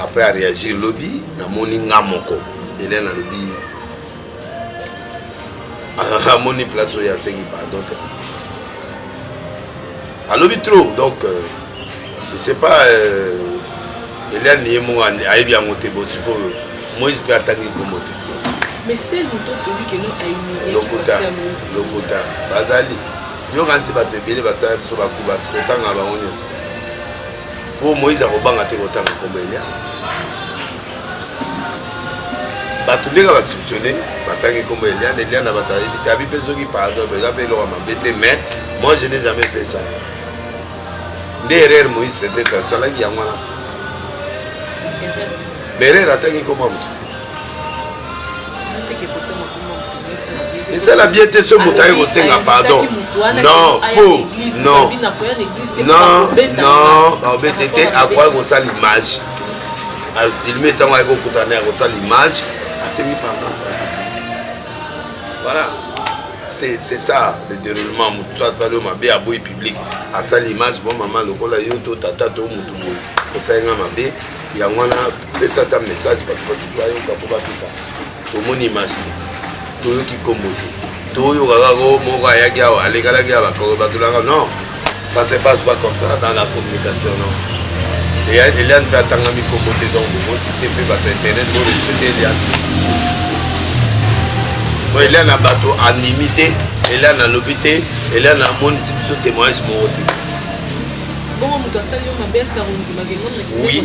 après a réagir lobby na moni ngamoko Eliane na lobby a moni place o ya sengi pardon te à trop donc je sais pas Eliane ni mo a bien monté bon suppose Moïse peut attaquer comme mais c'est le tout celui que nous a une lokota bazali yo quand c'est pas te bele ba ça so ba kuba tanga ba onyo pour Moïse a robanga te kotanga comme Eliane batundeka ba soupçonner batangi comme Eliane na batali bitabi peso qui pardon mais ça fait le mambete mais moi je n'ai jamais fait ça. Derrière Moïse peut-être ça là qui a moi là. Derrière attaquer comment? Et ça la biété ce bouteille au senga pardon. Non, faux. Non. Non, BTT à quoi on ça l'image. À filmer tant qu'on coutaner on ça l'image, à semi pardon. Voilà. C'est ça le déroulement mutua salo mabe a boy public à ça l'image bon maman lokola yo to tata to mutu boy ko ça nga mabe ya ngwana pesa ta message ba ko tu ayo ka poka pika to mon image to yo ki komoto to yo ga go mo ga ya ga ale kala ga ba ko ba tulanga non ça se passe pas comme ça dans la communication non et Eliane peut attendre mi komote donc bon si tu peux ba internet bon respecter Eliane. Eliane a bateau animité, Eliane a l'hôpital, Eliane a mon témoignage mon oui,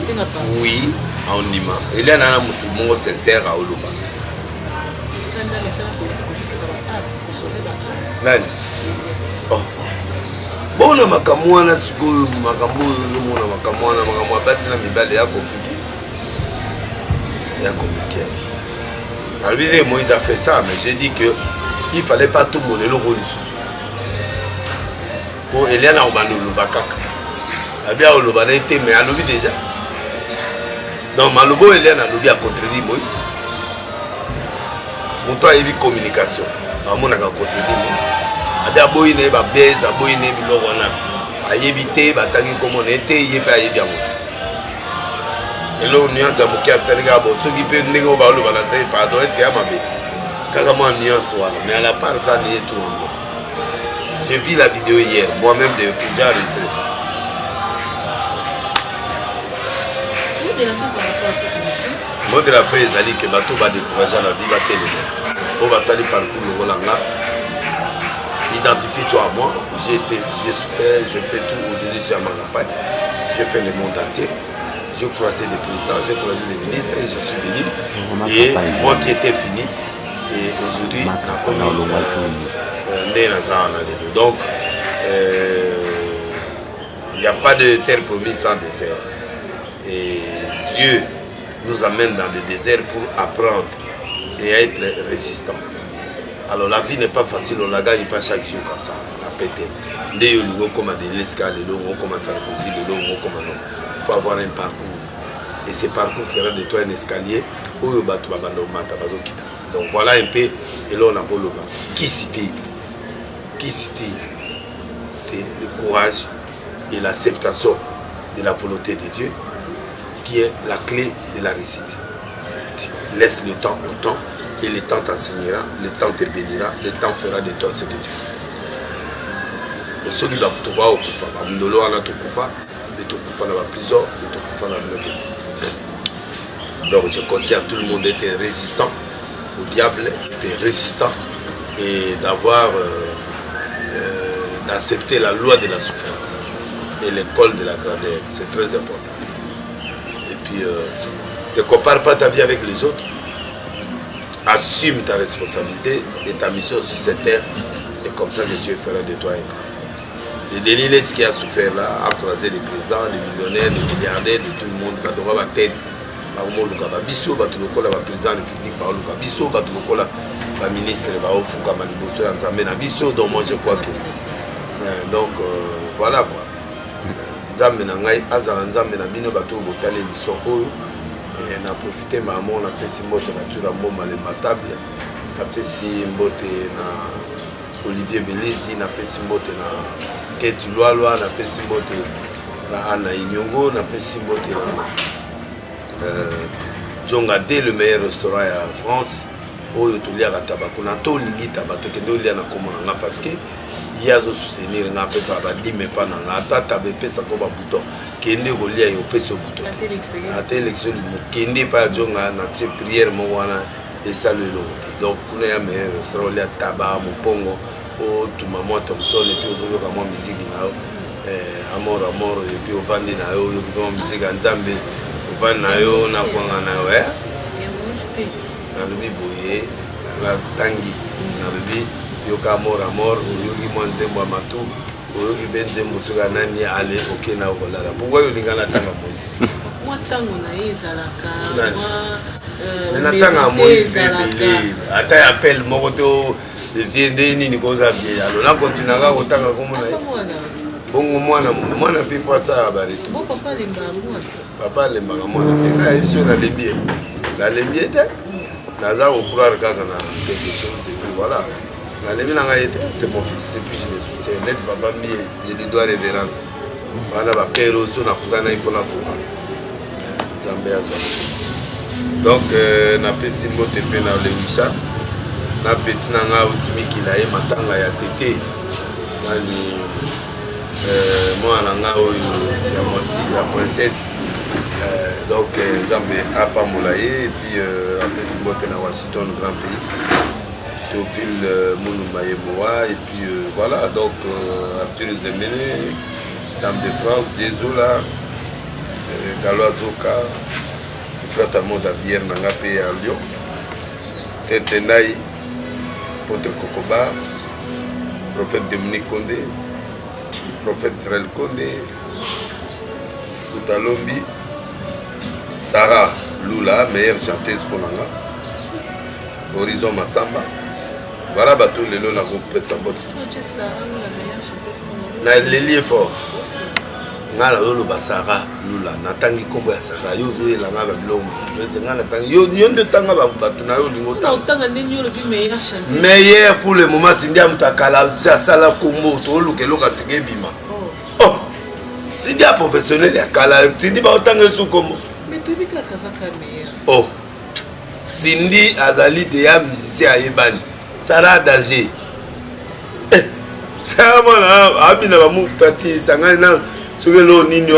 oui, en Nima. Eliane a mon sincère à Oluba. Oh. Bon, on a makamouana, makamouana, bâti na mibale ya compliqué. Il y a compliqué. Alors, Moïse a fait ça, mais j'ai dit qu'il ne fallait pas tout le monde le rôle. Pour Eliane a obanu le bakak. Elle a bien obanu été, mais elle a déjà. Donc, Malobo Eliane a contredit Moïse. Mon temps a eu communication. Elle a contredit Moïse. Elle a boyé a boyé a évité, batangi comme on était, il n'y a pas bien. Et là, nuance à Moukia Sénégal, ceux qui peuvent négocier au Baolo, pardon, est-ce qu'il y a ma bé? Carrément nuance, mais à la part, ça n'est tout. J'ai vu la vidéo hier, moi-même, j'ai enregistré ça. Mot de la fin par rapport à cette émission. Mot de la fin, ils allaient que bateau va décourager la vie, va télé. On va salir parcours le Rolanga. Identifie-toi à moi. J'ai souffert, je fais tout. Aujourd'hui, je suis à ma campagne. J'ai fait le monde entier. J'ai croisé des présidents, j'ai croisé des ministres et je suis venu. Et moi qui étais fini, et aujourd'hui, donc, il n'y a pas de terre promise sans désert. Et Dieu nous amène dans le désert pour apprendre et être résistant. Alors la vie n'est pas facile, on la gagne pas chaque jour comme ça. La pété. Il faut avoir un parcours. Et ce parcours fera de toi un escalier. Donc voilà un peu. Et là on a beau le bas. Qui cite? C'est le courage et l'acceptation de la volonté de Dieu qui est la clé de la réussite. Laisse le temps au temps et le temps t'enseignera, le temps te bénira, le temps fera de toi ce que Dieu. Le seul qui doit te voir au Koufa, Mndolo a notre Koufa, et ton Koufa dans la prison, et ton Koufa dans le monde. Donc je conseille à tout le monde d'être résistant au diable, d'être résistant et d'avoir, d'accepter la loi de la souffrance et l'école de la grandeur. C'est très important. Et puis, ne compare pas ta vie avec les autres. Assume ta responsabilité et ta mission sur cette terre. Et comme ça que Dieu fera de toi un grand. Le Denis qui a souffert là, a croisé des présidents, des millionnaires, des milliardaires, de tout le monde. Quand on va tête, on va biso, on va tout le président de la République, on va biso, on va tout le ministre, on va fouka maliboso, on va biso. Donc moi je vois que. Donc voilà quoi. Nzambe na ngai azala nzambe na bino bato botale émission oyo. Et on a profité maman, on a pesi mbote na tura mboma le matable. On a pesi mbote na Olivier Belizi, on a pesi mbote na Ketu Loaloa, on a pesi mbote na Anna Inyongo, on a pesi mbote na Djongade, le meilleur restaurant en France. Oyo toliaka tabako na to lingi tabate kende olia na komona nga parce que yazo soutenir nga pesa ba dime pa na nga tata be pesa ko ba bouton kende kolia yo pesa bouton ate élection du kende pa jonga na tie prière mo wana et saluer l'autre. Donc kuna ya meilleur restaurant lia taba mo pongo o tu maman Thompson et puis ozo ka mo musique na amor et puis ovandi na yo yo ko musique nzambe ovandi na yo na kwanga na yo na lobi boye na tangi na lobi yoka amor oyoki mwa nzembo ya matu oyoki mpe nzembo soki anani ale oke na okolala pourkoi yolinga na tanga moïse mwa ntango na ye ezalaka na tanga ya moïse ebele ata ya pele moko to evie nde nini koza vie alo nakontinaka kotanga komona ye bongo mwana mpe po asala baretu papa alembaka mwana mpe ngai biso nalembi ye nalembi ye te naza croire kaka na quelque chose et puis voilà nalembi na ngai te c'est mon fils et puis je le soutiens net papa mbi je lui dois révérence wana bapere oso nakutana ifo nafuka nzambe azwa donc napesi mbote mpe na lewisha na peti na ngai otimikila ye matanga ya tete nani mwana na ngai oyo ya mwasi ya princesse donc nzambe apambola ye et puis apesi mbote na Washington grand pays Théophile Moulumba Yemoa et puis voilà donc Arthur Zemene Dame de France Diezola Galois Zoka Frata Moda Bière nanga pe à Lyon Tetenai Pote Kokoba prophète Dominique Condé prophète Israël Condé Toutalombi Sarah Lula, meilleure chanteuse pour Nanga. Horizon Massamba. Voilà, bateau le long, la groupe Pessambot. Na Lélie fort. Ngala lolo ba Sarah Lula. Natangi kombo ya Sarah. Yo zoé la ngala bilo mususu. Ngala tangi. Yo de tanga ba bato na yo lingo tanga. Tanga ndeni yo le meilleur chanteuse. Meilleur pour le moment, c'est ndia mutakala sala kombo to luke loka sike bima. Oh. C'est ndia professionnel ya kala. Tu dis ba tanga su kombo. Oh, Cindy Azali de musicien à Yébani. Sarah Danger. Ça m'a dit que je suis venu sur le Nino.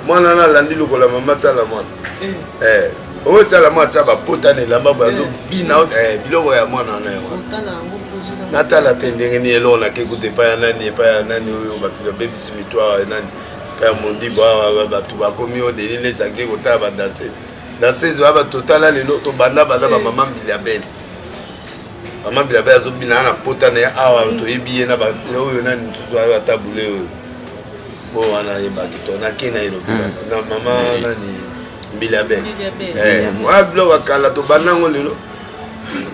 Moi, je suis venu maman la moi. On est la moi, ça va potane la maman. Bina, bilo ya moi na na. Natala tendenge ni elo na kekute pa nani pa nani oyo ba baby simitoire nani. Père Mondi ba tu ba komi o delile sange kota ba danseuse. Danseuse ba total le to banda banda ba maman Biliabel. Maman Biliabel zo bina na potane awa to yebiye na ba oyo nani tuzo ayo tabule oyo. Bo wana yeba kitona kena ilo na maman nani Biliabel. Wa bloga kala to banda ngolelo.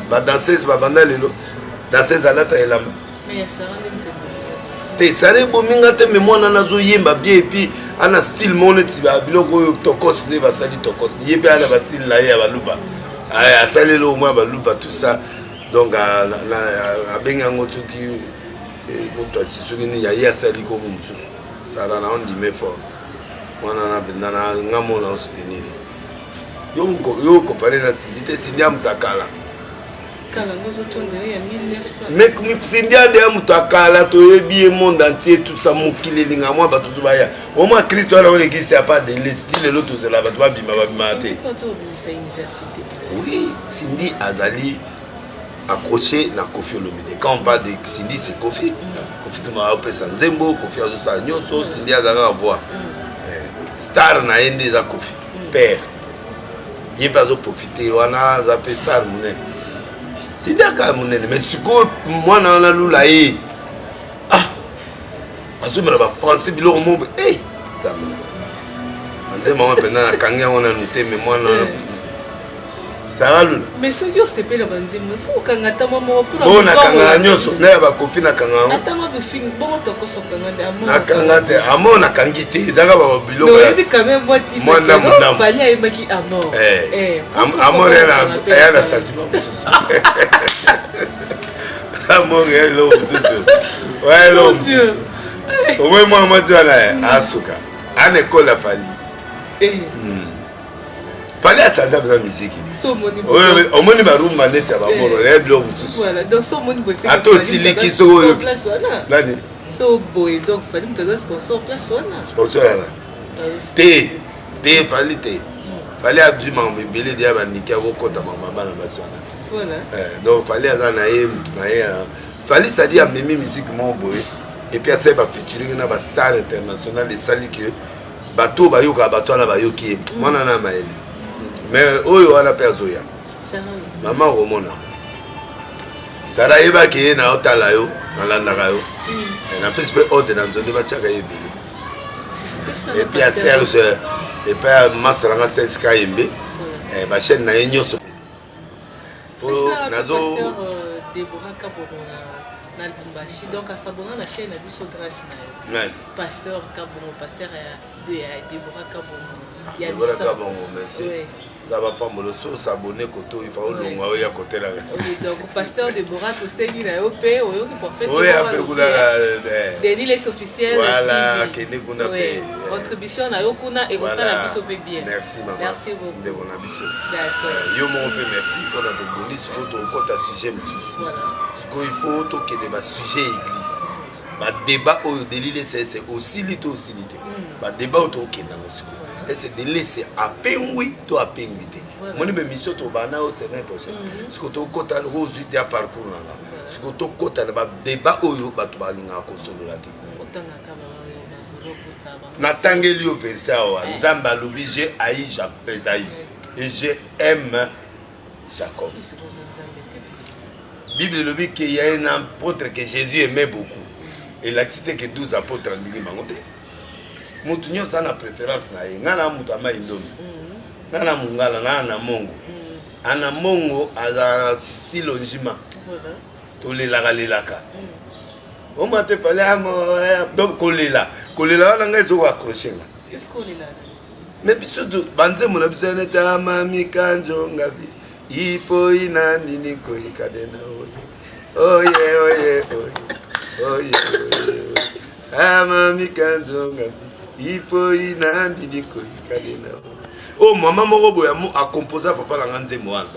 Ba danseuse ba banda lelo. Danseuse alata elamba. Mais ça rend te sare bominga te me mwana nazo yemba bien et puis ana style moneti ba biloko tokos ne ba sali tokos yebe ala ba style la ya ba luba a sali lo moi ba luba tout ça donc a benga ngotuki moto asisuki ni ya sali ko mususu sara na on dit mais fort mwana na ngamo na soutenir yo comparer na cité sinia mutakala mais Cindia de Moutakala, tu es bien monde entier, tout ça, Moukile, Lingamo, Batuzubaya. Au moins, Christ, on n'existe pas de l'estime, l'autre, c'est la Batouba Bimabimate. Oui, Cindy Azali accroché na Kofi Olomide. Quand on parle de Cindy, c'est Kofi. Kofi Toumarape Sanzembo, Kofi Azusa Nyoso, Cindy Azali à voir. Star na Ende za Kofi, père. Il n'y a pas de profiter, on a zappé Star Mounen. C'est d'accord, mais ce que moi, je suis là, parce que je suis français, je suis ça me dit, maman, quand on a noté, mais moi, ça va. Mais ce que c'est pas le bandit, il faut qu'on attende maman pour on a quand on a confié na quand on attend le film, bon, on t'a construit na quand on a kangité, d'ailleurs, on a bilo. Non, il quand même moi, il fallait qu'il y ait amour. Amour, il y a un sentiment. Amour, il y a l'eau. Ouais, l'eau. Oui, moi, je suis à Asuka. À l'école, la famille. Fallait à ça dans la musique. Oui, au moins, il va roum manet, ça va mourir. Il y a de l'eau. Voilà, dans ce monde, c'est à toi aussi, les qui sont au place. L'année. C'est au boy, donc il fallait me donner sponsor place. Sponsor là. Thé, fallait thé. Fallait à du membre, il y a des niquets au côté de ma maman. Voilà. Donc, fallait à Zanaïm, fallait c'est-à-dire même musique, mon boy. Et puis, ça va featuring dans la star internationale et ça dit que bateau, bayoka, bateau, la bayoki. Moi, on a maël. Mais oyo wana perzoya maman romona sara yeba ke na otala yo na landaka yo na pese pe ode na nzoni bachaka yebele et puis à Serge et puis à Masranga Serge Kayembe ba chaîne na nyonso pour nazo Deborah Kabonga na Lumbashi donc à sabona na chaîne na biso grâce na pasteur Kabonga pasteur de Deborah Kabonga ya Deborah Kabonga merci. Ça va pas me s'abonner côté il faut longue à côté là. Donc pasteur Deborah to segui na OP oyo ki prophète. Oui, après kuna Denis les officiels. Voilà, kene kuna pe. Contribution na yo kuna et ça la biso pe bien. Merci maman. Merci beaucoup. De mon ambition. D'accord. Yo mon pe merci pour notre bonus sur ton côté sujet monsieur. Voilà. Ce qu'il faut to que débat sujet église. Ba débat au délile c'est aussi lité. Ba débat au to kena monsieur. Et c'est de laisser à Pengui, toi à Pengui. Mon émission, tu vas au semaine prochaine. Ce que tu as côté aux idées à parcours, ce que tu as côté débat au yoba, tu vas aller à consolider. Natangeli au verset, Nzamba Loubi, j'ai haï Esaïe et j'aime Jacob. Bible Loubi qu'il y a un apôtre que Jésus aimait beaucoup. Et il a cité que 12 apôtres en Dili Mangote. Mutu nyonso ana préférence na ye ngana mutu ama indomi ngana mungala ngana mongo ana mongo aza style njima tolelaka o mate fale amo donc kolela wana ngai zo accrocher nga est-ce kolela mais biso banze mona biso na tama mikanjo ngabi ipo ina nini ko ikadena oye ama mikanjo ngabi ipo ina ndini ko ikadena oh maman moko boya a composé papa la nganze mwana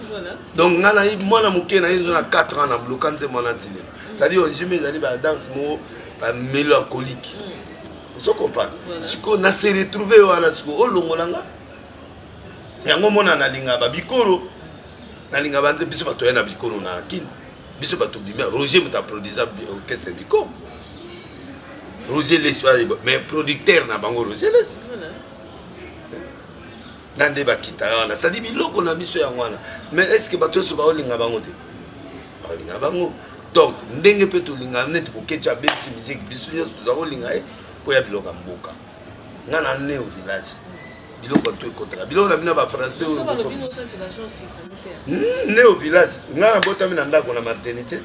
donc ngana mwana muke na yezo na 4 ans na bloquer nze mwana tili c'est-à-dire on jamais allé ba danse mo ba mélancolique vous comprenez siko na se retrouver wana siko o longolanga yango mona na linga ba bikoro na linga banze biso bato ya na bikoro na kini biso bato bimia Roger muta produisa orchestre bikoro Roger Lessoir mais producteur na bango Roger Les nande bakita wana ça dit biloko na biso ya ngwana mais est-ce que bato so ba olinga bango te ba olinga bango donc ndenge pe to linga net ko ketcha beti musique biso yo so olinga po ya biloko mboka ngana ne au village biloko to ekotaka biloko na bina ba français ne au village ngana botami na ndako na maternité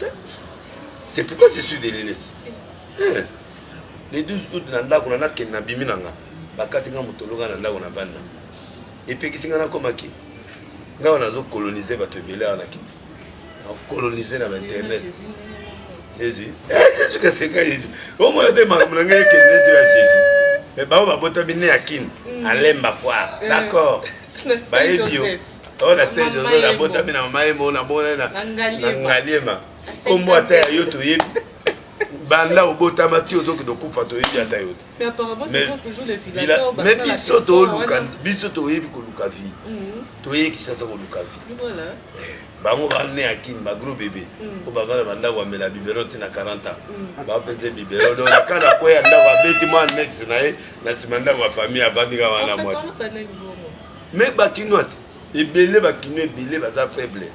c'est pourquoi je suis de l'élève les 12 août na ndako na nakena bimi nanga bakati nga mutolonga na ndako na banda et puis qui na komaki nga on a coloniser bato ebele na ki coloniser na internet Jésus Jésus que c'est gars au moins de makamuna nga ekene to ya Jésus et ba ba bota bine yakine alemba foire d'accord ba ebio on a fait je la bota bina mama emo na bona na ngaliema comme ata ya yo to yebi banda obota mati ozoki de kufa to yebi ata yote mais apparemment c'est toujours les villages mais biso to luka biso to yebi ko luka vie to yeki sasa ko luka vie voilà bango bane akine ba gros bébé ko bavana banda wa mela biberon tina 40 ans ba peze biberon donc la kana ko ya ndava beti moi next na ye na simanda wa famille abandika wana moi mais ba kinot ebele ba kinot ebele baza faible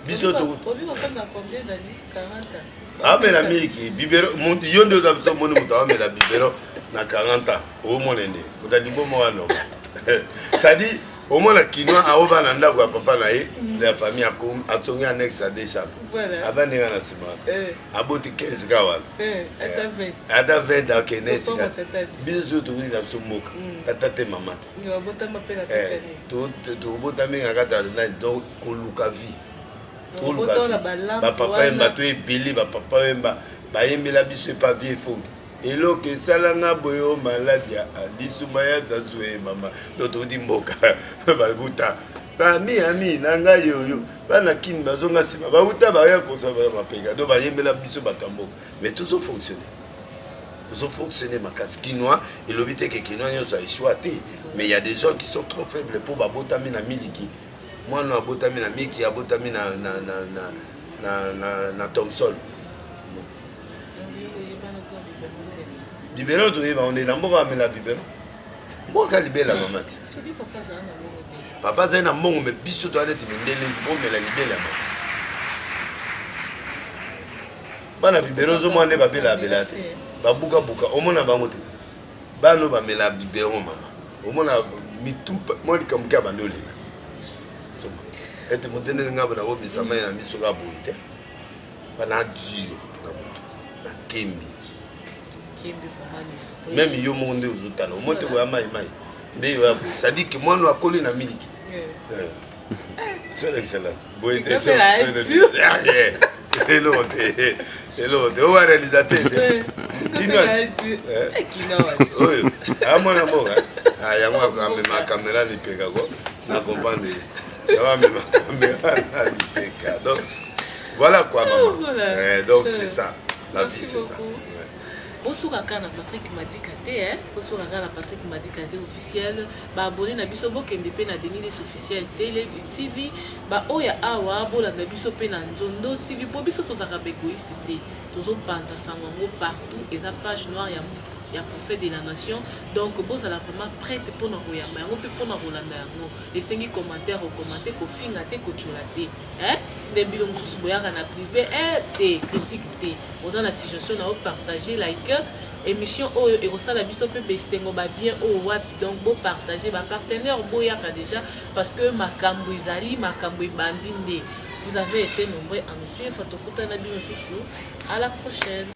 biso to combien d'années 40 ans ah mais la miki bibero yondo za biso moni muta mais la bibero na 40 ans au monende udalimbo mwa no ça dit au moins la kinoa a ova na ndako ya papa na ye la famille a tongi annexe à des chapeaux voilà avant de na sima aboti 15 kawa ata 20 da kenesi biso to ni na somoka tata te mamata ni wabota mapela to bota minga kata na donc ko luka vie ba papa emba to ebeli ba papa emba ba yembela biso pa vie fond eloko esalanga boyo maladi alisuma ya zazwe mama doto di mboka babuta ami na ngai yoyo bana kini bazonga sima babuta baya kosoba mapeka do ba yembela biso bakamboka mais tout ça fonctionne makasi kinois et l'obité que kinois yo ça échoué mais il y a des gens qui sont trop faibles pour babotami na miliki moi na botami na miki ya botami na Thompson biberon to yeba on est na mboka amela biberon mboka libela mamati papa za na mbongo me biso to alete mindele bomela libela ma bana biberon zo mwana babela belate babuka buka omona bango te bano bamela biberon mama omona mitumpa moi likamka bandoli et mon dernier ngabo na obi sama na miso ga boite bana dur na moto na kembi même yo monde uzutana o moto ko amai mai ndeyo ya ça dit que moi no akoli na miliki c'est excellent boite hello de o réalisateur kino oyo amona moga yango akamema kamera ni peka ko na comprendre donc voilà quoi maman donc c'est ça la vie c'est ça Bonsoir na Patrick Madika te bonsoir na Patrick Madika te officiel ba abonné na biso bokende pe na Denis Les officiel télé TV ba oya awa bolanda biso pe na Nzondo TV po biso tozaka begoïste te tozo panza sango partout et sa page noire ya prophète de la nation donc boza la vraiment prête pour na koyamba yango pe pour na kolanda yango esengi commentaire recommander ko finga te ko tcholate ndembilo mususu boyaka na privé te critique te oza na suggestion na partager like émission oyo ekosala biso pe besengo ba bien o wapi donc bo partager ba partenaire boyaka déjà parce que makambo izali makambo ibandi nde vous avez été nombreux à nous suivre tokutana bino susu à la prochaine.